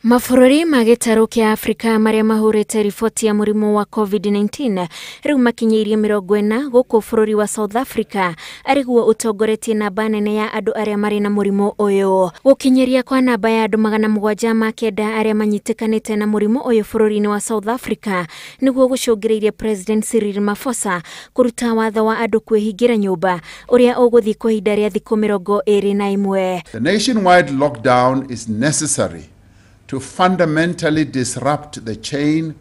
Mabururi ma gĩtarũ kĩa Afrika marĩa mahũrĩte riboti ya mũrimũ wa COVID-19 rĩu makinyĩirie 40 gũkũ bũrũri wa South Africa arĩguo ũtongoretie namba nene ya andũ arĩa marĩ na mũrimũ ũyũ. Gũkinyĩria kwa namba ya andũ 709 arĩa manyitĩkanĩte na mũrimũ ũyũ bũrũri-inĩ wa South Africa nĩguo gũcũngĩrĩirie President Cyril Ramaphosa kũruta watho wa andũ kwĩhingĩra nyũmba ũrĩa ũgũthiĩ kwa ihinda rĩa thikũ 21. The nationwide lockdown is necessary to fundamentally disrupt the chain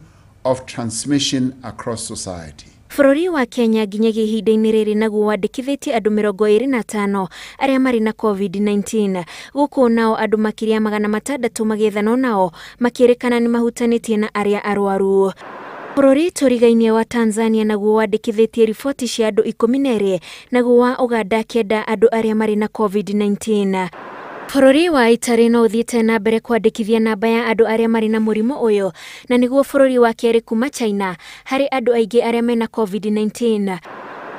of transmission across society. Bũrũri wa Kenya nginyagia ihinda-inĩ rĩrĩ naguo wandĩkithĩtie andũ 25 arĩa marĩ na COVID-19. Gũkũ nao andũ makĩria 600 magĩethanwo nao makĩrĩkana nĩ mahutanĩtie na arĩa arwaru. Bũrũri tũrigainie wa Tanzania naguo wandĩkithĩtie riboti cia andũ 12 naguo wa Uganda 9 andũ arĩa marĩ na COVID-19. Bũrũri wa Italy no ũthiĩte na mbere kwandĩkithia namba ya andũ arĩa marĩ na mũrimũ ũyũ na nĩguo bũrũri wa kerĩ kuma China harĩ andũ aingĩ arĩa mena COVID-19.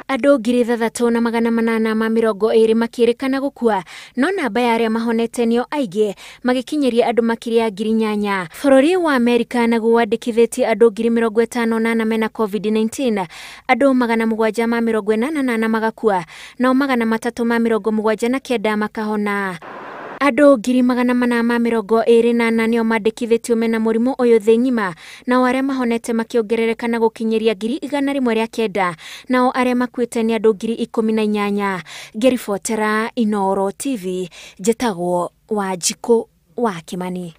Andũ 3,820 makĩrĩkana gũkua, no namba ya arĩa mahonete nĩo aingĩ magĩkinyĩria andũ makĩria 8,000. Bũrũri wa Amerika naguo wandĩkithĩtie andũ 58 mena COVID-19, andũ 788 magakua, nao 379 makahona. Andũ 428 nĩo mandĩkithĩtio mena mũrimũ ũyũ thĩ ng'ima, nao arĩa mahonete makĩongerereka na gũkinyĩria 109, nao arĩa makuĩte nĩ andũ 18,000. Ngĩribotera Inooro TV, njĩtagwo Wanjikũ wa Kimani.